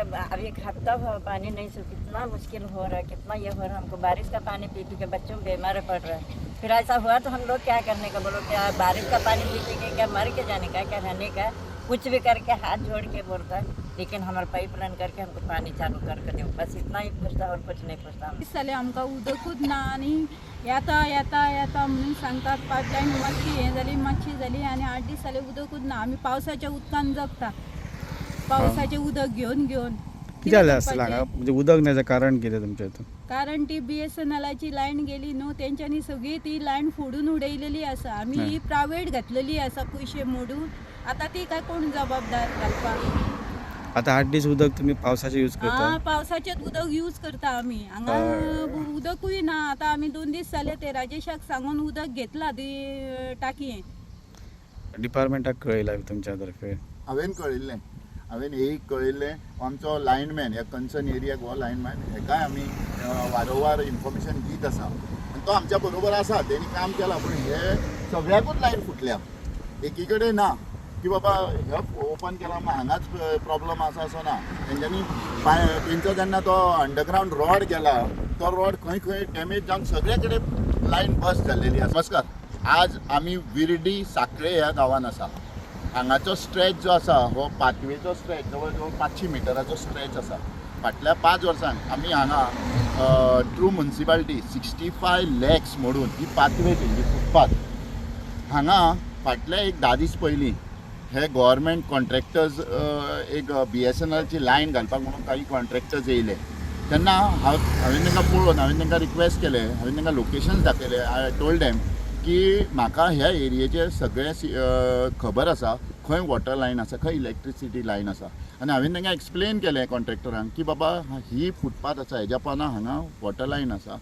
अब एक हफ्ता हुआ पानी नहीं, सो कितना मुश्किल हो रहा है, कितना ये हो रहा है। हमको बारिश का पानी पी पी के बच्चों बीमार पड़ रहा है। फिर ऐसा हुआ तो हम लोग क्या करने का, बोलो क्या बारिश का पानी पी पी के क्या मर के जाने का, क्या रहने का, कुछ भी करके हाथ जोड़ के बोलता है। लेकिन हमारा पाइप लाइन करके हमको पानी चालू करके दो, बस इतना ही पूछता और कुछ नहीं पूछता। दिसताले आमकां उदकूच ना आनी येता येता येता म्हणून सांगतात पायपलायन मातशी हें जाली मातशी जाली आनी 8 दीस जाले उदकूच ना। आमी पावसाच्या उदकान जगता, पावसाचें उदक घेवन घेवन कितें जालें आसतलें हांगा, म्हणजे उदक नाजां कारण कितें तुमच्या हितून? कारण ती BSNLची लायन गेली न्हू, तेंच्यांनी सगळी ती लायन फोडून उडयलेली आसा। आमी प्रायवेट घातलेली आसा पयशे मोडून, आतां ती काय कोण जबाबदार घालपाक? आता 8 दीस उदक तुम्ही पावसाचे यूज करता? पावसाचें उदक यूज करता आमी। हांगा उदकूय ना। आतां आमी 2 दीस जाले ते राजेशाक सांगून उदक घेतला ती टाकयेन। डिपार्टमेंटाक कळयला तुमच्या तर्फे? हांवें कळयल्लें, हांवें एक कळयल्लें, आमचो लायनमॅन ह्या कन्सर्न एरियाक हो लायनमॅन हेकाय आमी वारंवार इन्फॉर्मेशन दीत आसा आनी तो आमच्या बरोबर आसा, तेणी काम केलां। पूण हे सगळ्याकूच लायन फुटल्या, एकी कडेन ना की बाबा हे ओपन केला मग हांगाच प्रॉब्लम आसा असो ना। तेंच्यांनी तेंचो जेन्ना तो अंडरग्रावंड रॉड गेला, तो रॉड खंय खंय डॅमेज जावन सगळे कडेन लायन बस्ट जाल्लेली आसा। नमस्कार, आज आमी विर्डी साखळे ह्या गांवांत आसा। हांगाचो स्ट्रेच जो आसा हो पाथवेचो स्ट्रेच जवळ जवळ 500 मिटराचो स्ट्रेच आसा। फाटल्या 5 वर्सांक आमी हांगा ट्रू म्युनिसिपालिटी 65 लॅक्स मोडून ही पाथवे केल्ली, फुटपाथ। हांगा फाटल्या एक 10 दीस पयलीं हे गव्हर्मेंट कॉन्ट्रॅक्टर्स एक BSNLची लायन घालपाक म्हणून काही कॉन्ट्रॅक्टर्स येयले, तेन्ना हांवें तांकां पळोवन हांवें तांकां रिक्वेस्ट केलें, हांवें तांकां लोकेशन्स दाखयले। आय टोल्ड देम की म्हाका ह्या एरियेचेर सगळें खबर आसा, खंय वॉटर लायन आसा, खंय इलेक्ट्रिसिटी लायन आसा। आनी हांवें तांकां एक्सप्लेन केलें कॉन्ट्रॅक्टरांक की बाबा ही फुटपाथ आसा, हेज्या पोंदा हांगा वॉटर लायन आसा,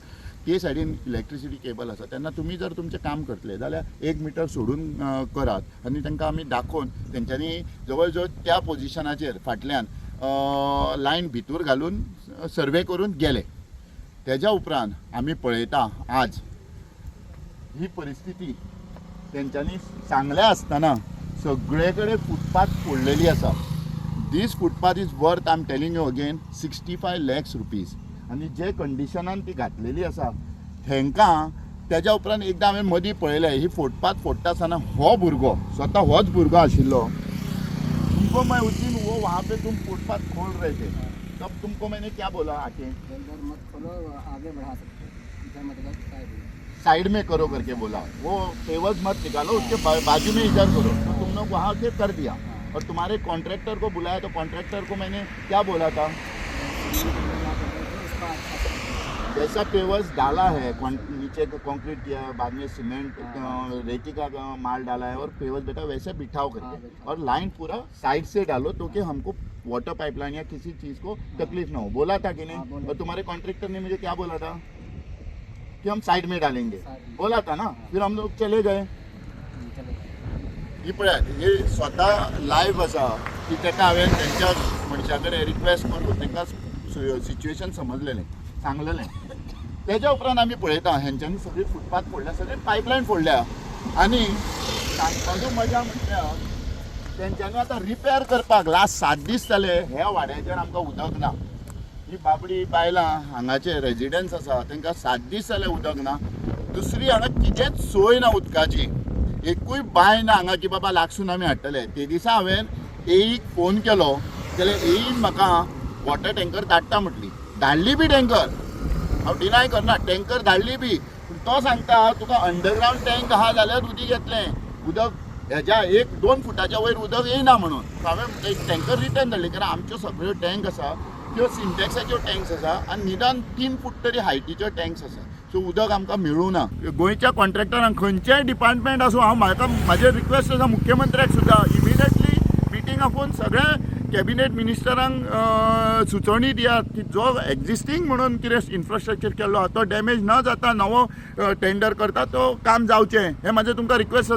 ते सायडीन इलेक्ट्रिसिटी केबल आसा। तेन्ना तुमी जर तुमचें काम करतले जाल्यार 1 मिटर सोडून करात। आनी तांकां आमी दाखोवन तेंच्यांनी जवळ जवळ त्या पोजिशनाचेर फाटल्यान लायन भितर घालून सर्वे करून गेले। तेज्या उपरांत आमी पळयता आज ही परिस्थिती तेंच्यांनी सांगल्या आसतना सगळे कडेन फुटपाथ फोडलेली आसा। This footpath is worth, I am telling you again, 65 lakhs rupees. आनी जे कंडिशनान ती घातलेली आसा हेंकां तेज्या उपरांत एकदां हांवें मदीं पळयलें, ही फुटपाथ फोडटा आसतना हो भुरगो, स्वता होच भुरगो आशिल्लो, तुमको मैं उस दिन वो वहाँ पे तुम फुटपाथ खोल रहे थे, तब तुमको मैंने क्या बोला आके? मत खोलो, आगे बढ़ा सकते हो, इधर मत करो, साइड में करो करके बोला। वो पेवर्स मत निकालो, उसके बाजू में इधर करो। तो तुम लोग वहाँ से कर दिया और तुम्हारे कॉन्ट्रैक्टर को बुलाया, तो कॉन्ट्रैक्टर को मैंने क्या बोला था? जैसा पेवर्स डाला है, नीचे कंक्रीट किया है, बाद में सीमेंट रेती का माल डाला है और पेवर्स बेटा वैसे बिठाओ करके, और लाइन पूरा साइड से डालो तो कि हमको वाटर पाइपलाइन या किसी चीज़ को तकलीफ ना हो। बोला था कि नहीं? और तुम्हारे कॉन्ट्रैक्टर ने मुझे क्या बोला था कि हम साइड में डालेंगे, बोला था ना। फिर हम लोग चले गए। ही पळयात, हे स्वतः लायव्ह आसा की ताका हांवें तेंच्या मनशा कडेन रिक्वेस्ट करून तांकां सिच्युएशन समजलेलें, सांगलेलें। तेज्या उपरांत आमी पळयता हेंच्यांनी सगळी फुटपाथ फोडल्या, सगळी पायपलायन फोडल्या। आनी सांगपाचो मजा म्हटल्यार तेंच्यांनी आतां रिपेर करपाक लास्ट 7 दीस जाले ह्या वाड्याचेर आमकां उदक ना। ही बाबडी बायलां हांगाचे रेजिडेंट्स आसा, तांकां 7 दीस जाले उदक ना। दुसरी हांगा कितेंच सोय ना उदकाची, एकूय बांय ना हांगा की बाबा लागसून आमी हाडटले। ते दिसा हांवें एईक फोन केलो जाल्यार एईन म्हाका वॉटर टँकर धाडटा म्हटली, धाडली बी टँकर, हांव डिनाय करना, टँकर धाडली बी। पूण तो सांगता तुका अंडरग्रावंड टँक आहा जाल्यार उदीक येतलें, उदक हेज्या 1-2 फुटाच्या वयर उदक येयना म्हणून। हांवें एक टँकर रिटर्न धाडली, कारण आमच्यो सगळ्यो टँक आसा त्यो सिंटॅक्साच्यो टँक्स आसा आनी निदान 3 फूट तरी हायटीच्यो टँक्स आसा, सो उदक आमकां मेळूना। गोंयच्या कॉन्ट्रॅक्टरांक खंयचेय डिपार्टमेंट आसूं, हांव म्हाजें रिक्वेस्ट आसा मुख्यमंत्र्याक सुद्दां इमिडिएटली मिटींग आपोवन सगळ्या कॅबिनेट मिनिस्टरांक सुचोवणी दियात की जो एक्झिस्टींग म्हणून कितें इन्फ्रास्ट्रक्चर केल्लो आहा तो डॅमेज न जाता नवो टेंडर करता तो काम जावचें, हें म्हाजें तुमकां रिक्वेस्ट आसा।